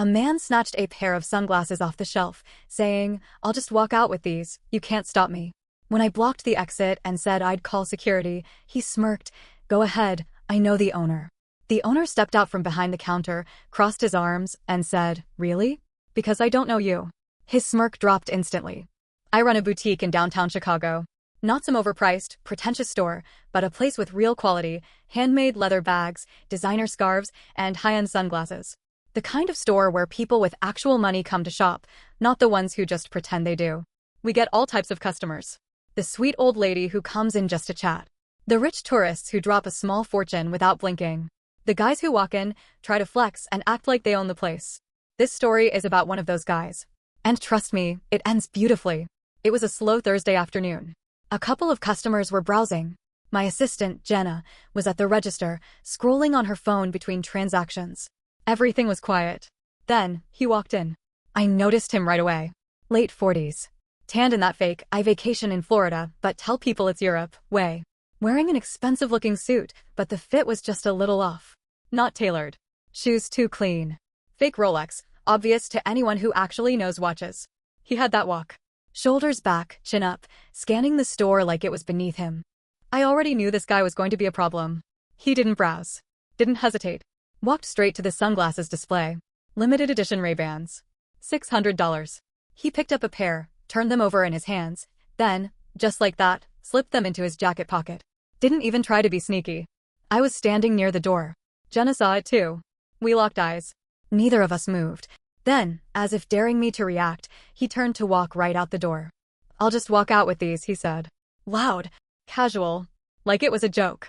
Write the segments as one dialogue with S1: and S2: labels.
S1: A man snatched a pair of sunglasses off the shelf, saying, "I'll just walk out with these, you can't stop me." When I blocked the exit and said I'd call security, he smirked. "Go ahead, I know the owner." The owner stepped out from behind the counter, crossed his arms, and said, "Really? Because I don't know you." His smirk dropped instantly. I run a boutique in downtown Chicago. Not some overpriced, pretentious store, but a place with real quality, handmade leather bags, designer scarves, and high-end sunglasses. The kind of store where people with actual money come to shop, not the ones who just pretend they do. We get all types of customers. The sweet old lady who comes in just to chat. The rich tourists who drop a small fortune without blinking. The guys who walk in, try to flex, and act like they own the place. This story is about one of those guys. And trust me, it ends beautifully. It was a slow Thursday afternoon. A couple of customers were browsing. My assistant, Jenna, was at the register, scrolling on her phone between transactions. Everything was quiet. Then, he walked in. I noticed him right away. Late 40s. Tanned in that fake, I vacation in Florida, but tell people it's Europe, way. Wearing an expensive-looking suit, but the fit was just a little off. Not tailored. Shoes too clean. Fake Rolex, obvious to anyone who actually knows watches. He had that walk. Shoulders back, chin up, scanning the store like it was beneath him. I already knew this guy was going to be a problem. He didn't browse. Didn't hesitate. Walked straight to the sunglasses display. Limited edition Ray-Bans. $600. He picked up a pair, turned them over in his hands, then, just like that, slipped them into his jacket pocket. Didn't even try to be sneaky. I was standing near the door. Jenna saw it too. We locked eyes. Neither of us moved. Then, as if daring me to react, he turned to walk right out the door. "I'll just walk out with these," he said. Loud, casual, like it was a joke.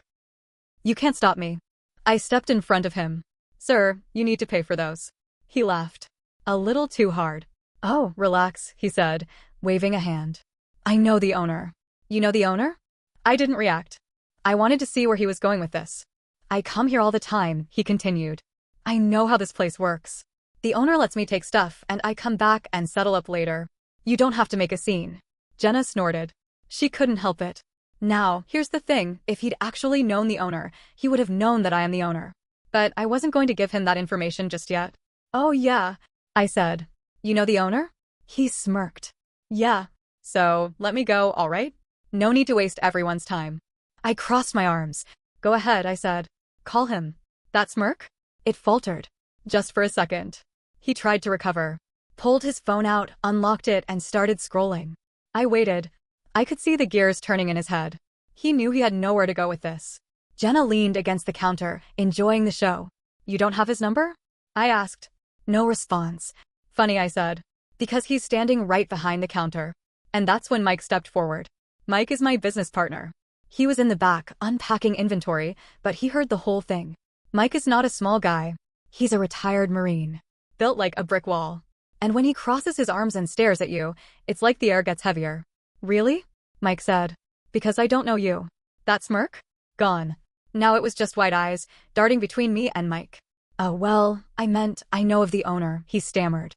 S1: "You can't stop me." I stepped in front of him. "Sir, you need to pay for those." He laughed. A little too hard. "Oh, relax," he said, waving a hand. "I know the owner." "You know the owner?" I didn't react. I wanted to see where he was going with this. "I come here all the time," he continued. "I know how this place works. The owner lets me take stuff, and I come back and settle up later. You don't have to make a scene." Jenna snorted. She couldn't help it. Now, here's the thing, if he'd actually known the owner, he would have known that I am the owner. But I wasn't going to give him that information just yet. "Oh yeah," I said. "You know the owner?" He smirked. "Yeah. So, let me go, all right? No need to waste everyone's time." I crossed my arms. "Go ahead," I said. "Call him." "That Smirk?" It faltered. Just for a second. He tried to recover. Pulled his phone out, unlocked it, and started scrolling. I waited. I could see the gears turning in his head. He knew he had nowhere to go with this. Jenna leaned against the counter, enjoying the show. "You don't have his number?" I asked. No response. "Funny," I said. "Because he's standing right behind the counter." And that's when Mike stepped forward. Mike is my business partner. He was in the back, unpacking inventory, but he heard the whole thing. Mike is not a small guy. He's a retired Marine. Built like a brick wall. And when he crosses his arms and stares at you, it's like the air gets heavier. "Really?" Mike said. "Because I don't know you." That Smirk? Gone. Now it was just wide eyes, darting between me and Mike. "Oh, well, I meant I know of the owner," he stammered.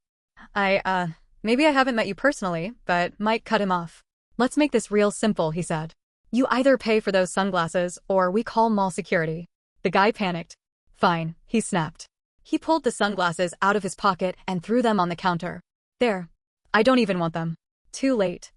S1: Maybe I haven't met you personally," but Mike cut him off. "Let's make this real simple," he said. "You either pay for those sunglasses, or we call mall security." The guy panicked. "Fine," he snapped. He pulled the sunglasses out of his pocket and threw them on the counter. "There. I don't even want them." Too late.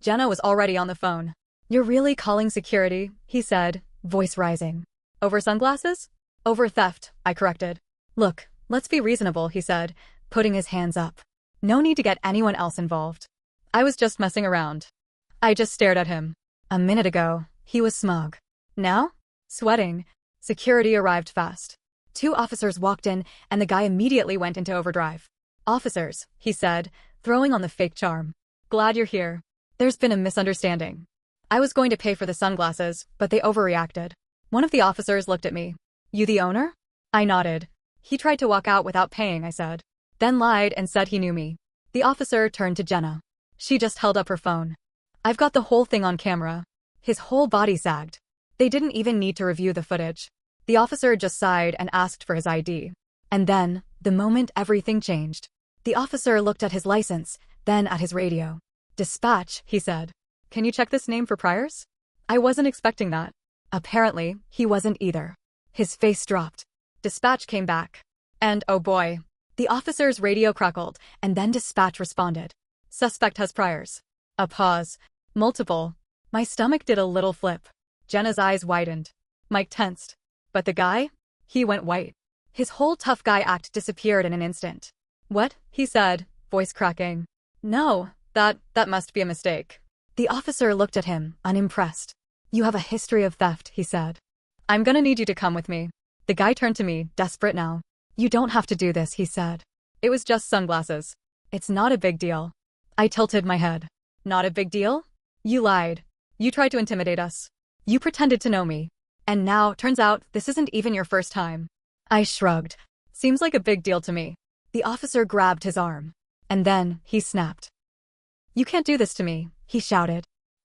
S1: Jenna was already on the phone. "You're really calling security?" he said, voice rising. "Over sunglasses?" "Over theft," I corrected. "Look, let's be reasonable," he said, putting his hands up. "No need to get anyone else involved. I was just messing around." I just stared at him. A minute ago, he was smug. Now? Sweating. Security arrived fast. 2 officers walked in, and the guy immediately went into overdrive. "Officers," he said, throwing on the fake charm. "Glad you're here. There's been a misunderstanding. I was going to pay for the sunglasses, but they overreacted." One of the officers looked at me. "You the owner?" I nodded. "He tried to walk out without paying," I said. Then lied and said he knew me. The officer turned to Jenna. She just held up her phone. "I've got the whole thing on camera." His whole body sagged. They didn't even need to review the footage. The officer just sighed and asked for his ID. And then, the moment everything changed. The officer looked at his license, then at his radio. "Dispatch," he said. "Can you check this name for priors?" I wasn't expecting that. Apparently, he wasn't either. His face dropped. Dispatch came back. And oh boy, The officer's radio crackled, and then dispatch responded. Suspect has priors. A pause. Multiple. My stomach did a little flip. Jenna's eyes widened. Mike tensed. But the guy? He went white. His whole tough guy act disappeared in an instant. What? He said, voice cracking. No, that must be a mistake. The officer looked at him, unimpressed. You have a history of theft, he said. I'm gonna need you to come with me. The guy turned to me, desperate now. You don't have to do this, he said. It was just sunglasses. It's not a big deal. I tilted my head. Not a big deal? You lied. You tried to intimidate us. You pretended to know me. And now, turns out, this isn't even your first time. I shrugged. Seems like a big deal to me. The officer grabbed his arm. And then, he snapped. You can't do this to me, he shouted.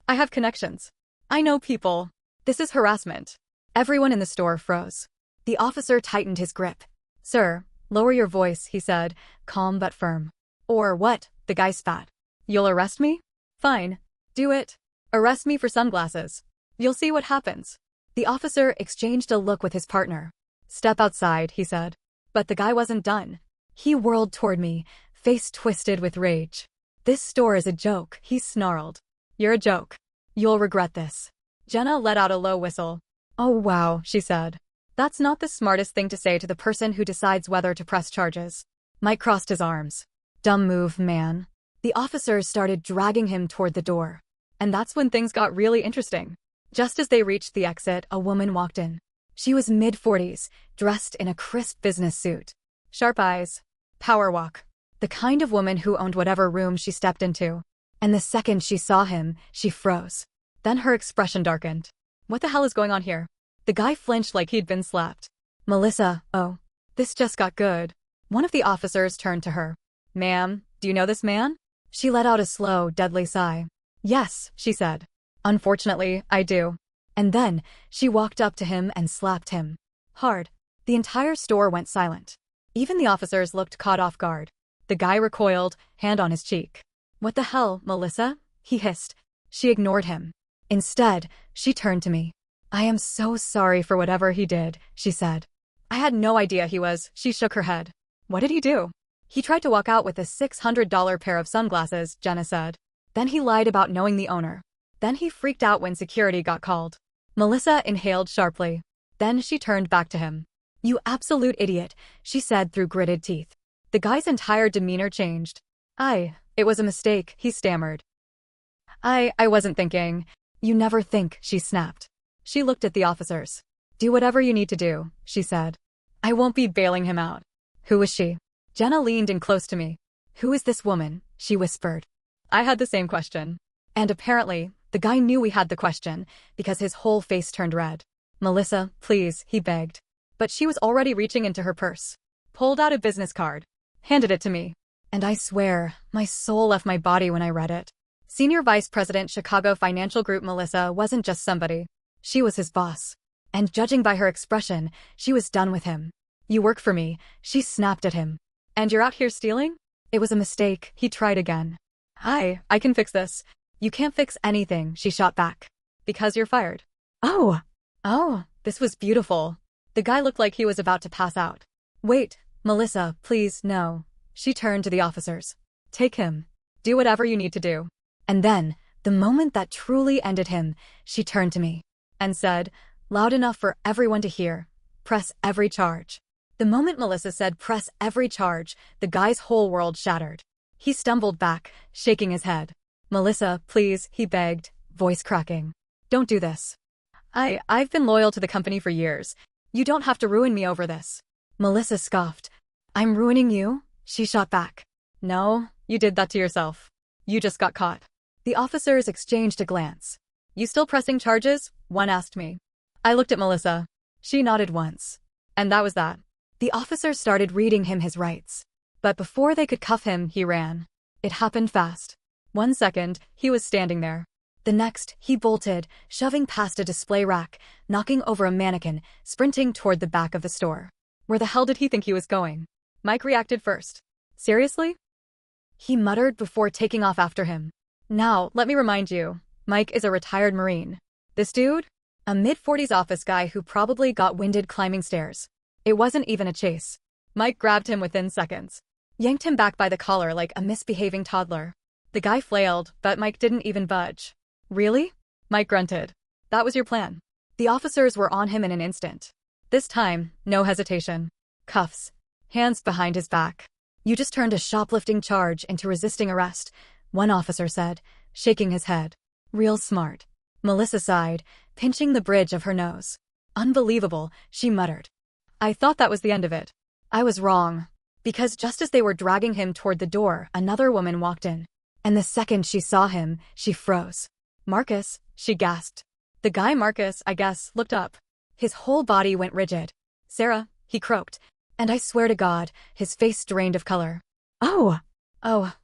S1: I have connections. I know people. This is harassment. Everyone in the store froze. The officer tightened his grip. Sir, lower your voice, he said, calm but firm. Or what? The guy spat. You'll arrest me? Fine. Do it. Arrest me for sunglasses. You'll see what happens. The officer exchanged a look with his partner. Step outside, he said. But the guy wasn't done. He whirled toward me, face twisted with rage. This store is a joke, he snarled. You're a joke. You'll regret this. Jenna let out a low whistle. Oh wow, she said. That's not the smartest thing to say to the person who decides whether to press charges. Mike crossed his arms. Dumb move, man. The officers started dragging him toward the door. And that's when things got really interesting. Just as they reached the exit, a woman walked in. She was mid-40s, dressed in a crisp business suit. Sharp eyes. Power walk. The kind of woman who owned whatever room she stepped into. And the second she saw him, she froze. Then her expression darkened. What the hell is going on here? The guy flinched like he'd been slapped. Melissa, oh, this just got good. One of the officers turned to her. Ma'am, do you know this man? She let out a slow, deadly sigh. Yes, she said. Unfortunately, I do. And then, she walked up to him and slapped him. Hard. The entire store went silent. Even the officers looked caught off guard. The guy recoiled, hand on his cheek. What the hell, Melissa? He hissed. She ignored him. Instead, she turned to me. I am so sorry for whatever he did, she said. I had no idea he was. She shook her head. What did he do? He tried to walk out with a $600 pair of sunglasses, Jenna said. Then he lied about knowing the owner. Then he freaked out when security got called. Melissa inhaled sharply. Then she turned back to him. You absolute idiot, she said through gritted teeth. The guy's entire demeanor changed. It was a mistake, he stammered. I wasn't thinking. You never think, she snapped. She looked at the officers. Do whatever you need to do, she said. I won't be bailing him out. Who is she? Jenna leaned in close to me. Who is this woman? She whispered. I had the same question. And apparently, the guy knew we had the question, because his whole face turned red. Melissa, please, he begged. But she was already reaching into her purse. Pulled out a business card. Handed it to me. And I swear, my soul left my body when I read it. Senior Vice President Chicago Financial Group Melissa wasn't just somebody. She was his boss. And judging by her expression, she was done with him. You work for me, she snapped at him. And you're out here stealing? It was a mistake, he tried again. I can fix this. You can't fix anything, she shot back. Because you're fired. Oh, this was beautiful. The guy looked like he was about to pass out. Wait, Melissa, please, no. She turned to the officers. Take him. Do whatever you need to do. And then, the moment that truly ended him, she turned to me. And said, loud enough for everyone to hear, press every charge. The moment Melissa said press every charge, the guy's whole world shattered. He stumbled back, shaking his head. Melissa, please, he begged, voice cracking. Don't do this. I've been loyal to the company for years. You don't have to ruin me over this. Melissa scoffed. I'm ruining you? She shot back. No, you did that to yourself. You just got caught. The officers exchanged a glance. You still pressing charges? One asked me. I looked at Melissa. She nodded once. And that was that. The officers started reading him his rights. But before they could cuff him, he ran. It happened fast. 1 second, he was standing there. The next, he bolted, shoving past a display rack, knocking over a mannequin, sprinting toward the back of the store. Where the hell did he think he was going? Mike reacted first. Seriously? He muttered before taking off after him. Now, let me remind you, Mike is a retired Marine. This dude? A mid-40s office guy who probably got winded climbing stairs. It wasn't even a chase. Mike grabbed him within seconds, yanked him back by the collar like a misbehaving toddler. The guy flailed, but Mike didn't even budge. Really? Mike grunted. That was your plan. The officers were on him in an instant. This time, no hesitation. Cuffs. Hands behind his back. You just turned a shoplifting charge into resisting arrest, one officer said, shaking his head. Real smart. Melissa sighed, pinching the bridge of her nose. Unbelievable, she muttered. I thought that was the end of it. I was wrong. Because just as they were dragging him toward the door, another woman walked in. And the second she saw him, she froze. Marcus, she gasped. The guy Marcus, I guess, looked up. His whole body went rigid. Sarah, he croaked. And I swear to God, his face drained of color. Oh,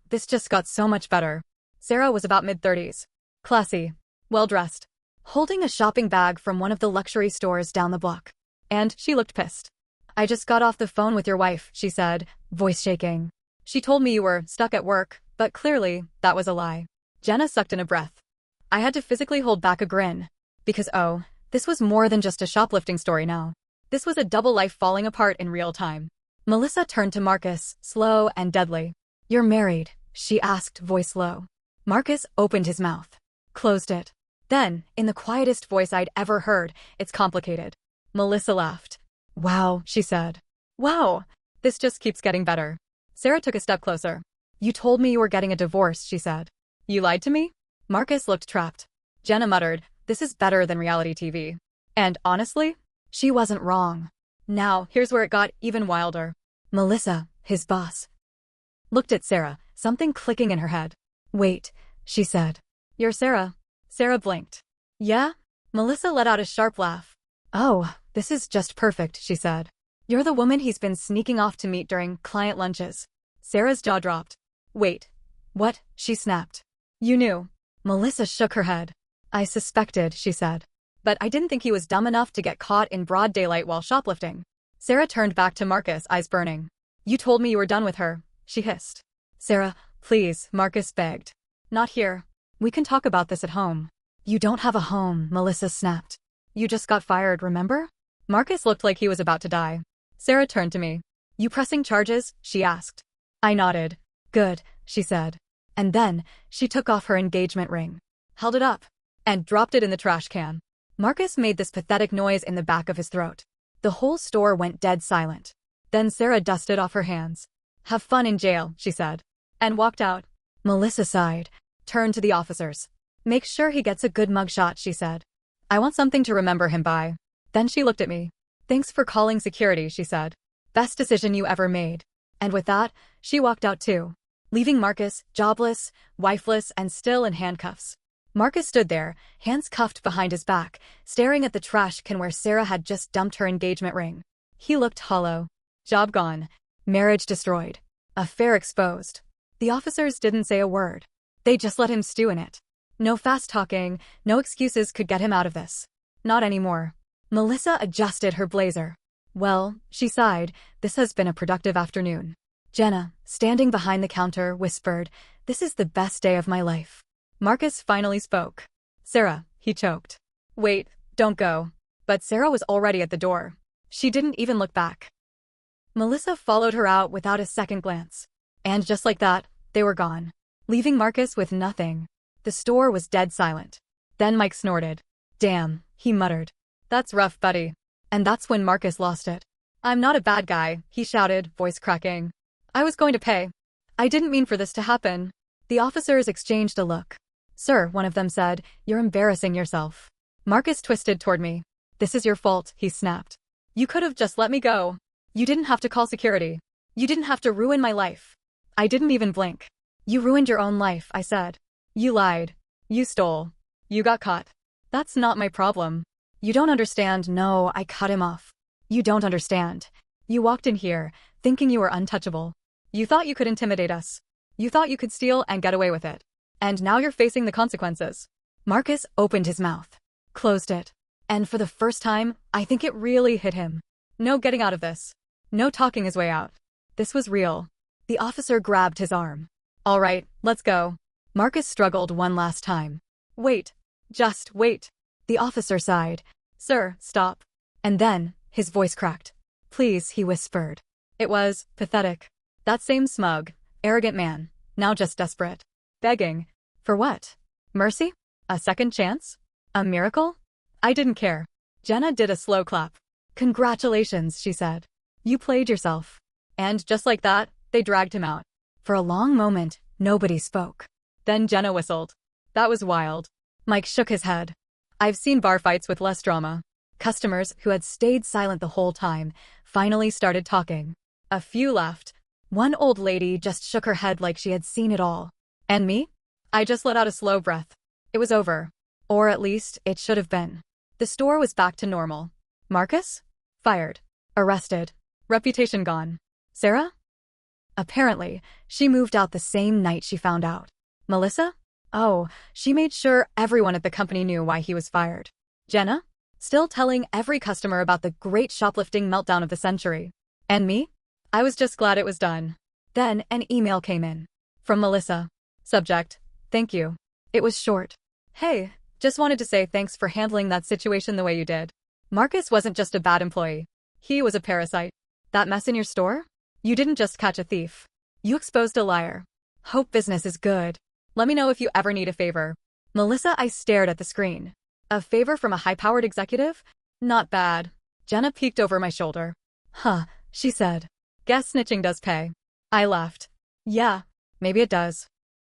S1: this just got so much better. Sarah was about mid-30s. Classy. Well-dressed. Holding a shopping bag from one of the luxury stores down the block. And she looked pissed. I just got off the phone with your wife, she said, voice shaking. She told me you were stuck at work, but clearly, that was a lie. Jenna sucked in a breath. I had to physically hold back a grin. Because this was more than just a shoplifting story now. This was a double life falling apart in real time. Melissa turned to Marcus, slow and deadly. You're married, she asked, voice low. Marcus opened his mouth. Closed it. Then, in the quietest voice I'd ever heard, it's complicated. Melissa laughed. Wow, she said. Wow, this just keeps getting better. Sarah took a step closer. You told me you were getting a divorce, she said. You lied to me? Marcus looked trapped. Jenna muttered, this is better than reality TV. And honestly, she wasn't wrong. Now, here's where it got even wilder. Melissa, his boss, looked at Sarah, something clicking in her head. Wait, she said. You're Sarah. Sarah blinked. Yeah? Melissa let out a sharp laugh. Oh, this is just perfect, she said. You're the woman he's been sneaking off to meet during client lunches. Sarah's jaw dropped. Wait. What? She snapped. You knew. Melissa shook her head. I suspected, she said. But I didn't think he was dumb enough to get caught in broad daylight while shoplifting. Sarah turned back to Marcus, eyes burning. You told me you were done with her, she hissed. Sarah, please, Marcus begged. Not here. We can talk about this at home. You don't have a home, Melissa snapped. You just got fired, remember? Marcus looked like he was about to die. Sarah turned to me. You pressing charges? She asked. I nodded. Good, she said. And then, she took off her engagement ring, held it up, and dropped it in the trash can. Marcus made this pathetic noise in the back of his throat. The whole store went dead silent. Then Sarah dusted off her hands. Have fun in jail, she said. And walked out. Melissa sighed, turned to the officers. Make sure he gets a good mugshot, she said. I want something to remember him by. Then she looked at me. Thanks for calling security, she said. Best decision you ever made. And with that, she walked out too, leaving Marcus, jobless, wifeless, and still in handcuffs. Marcus stood there, hands cuffed behind his back, staring at the trash can where Sarah had just dumped her engagement ring. He looked hollow. Job gone. Marriage destroyed. Affair exposed. The officers didn't say a word. They just let him stew in it. No fast talking, no excuses could get him out of this. Not anymore. Melissa adjusted her blazer. Well, she sighed, this has been a productive afternoon. Jenna, standing behind the counter, whispered, this is the best day of my life. Marcus finally spoke. Sarah, he choked. Wait, don't go. But Sarah was already at the door. She didn't even look back. Melissa followed her out without a second glance. And just like that, they were gone, leaving Marcus with nothing. The store was dead silent. Then Mike snorted. Damn, he muttered. That's rough, buddy. And that's when Marcus lost it. I'm not a bad guy, he shouted, voice cracking. I was going to pay. I didn't mean for this to happen. The officers exchanged a look. Sir, one of them said, you're embarrassing yourself. Marcus twisted toward me. This is your fault, he snapped. You could have just let me go. You didn't have to call security. You didn't have to ruin my life. I didn't even blink. You ruined your own life, I said. You lied. You stole. You got caught. That's not my problem. You don't understand. No, I cut him off. You don't understand. You walked in here, thinking you were untouchable. You thought you could intimidate us. You thought you could steal and get away with it. And now you're facing the consequences. Marcus opened his mouth, closed it. And for the first time, I think it really hit him. No getting out of this. No talking his way out. This was real. The officer grabbed his arm. All right, let's go. Marcus struggled one last time. Wait. Just wait. The officer sighed. Sir, stop. And then, his voice cracked. Please, he whispered. It was pathetic. That same smug, arrogant man, now just desperate. Begging. For what? Mercy? A second chance? A miracle? I didn't care. Jenna did a slow clap. Congratulations, she said. You played yourself. And just like that, they dragged him out. For a long moment, nobody spoke. Then Jenna whistled. That was wild. Mike shook his head. I've seen bar fights with less drama. Customers who had stayed silent the whole time finally started talking. A few laughed. One old lady just shook her head like she had seen it all. And me? I just let out a slow breath. It was over. Or at least, it should have been. The store was back to normal. Marcus? Fired. Arrested. Reputation gone. Sarah? Apparently, she moved out the same night she found out. Melissa? Oh, she made sure everyone at the company knew why he was fired. Jenna? Still telling every customer about the great shoplifting meltdown of the century. And me? I was just glad it was done. Then an email came in. From Melissa. Subject: thank you. It was short. Hey, just wanted to say thanks for handling that situation the way you did. Marcus wasn't just a bad employee. He was a parasite. That mess in your store? You didn't just catch a thief. You exposed a liar. Hope business is good. Let me know if you ever need a favor. Melissa, I stared at the screen. A favor from a high-powered executive? Not bad. Jenna peeked over my shoulder. Huh, she said. Guess snitching does pay. I laughed. Yeah, maybe it does.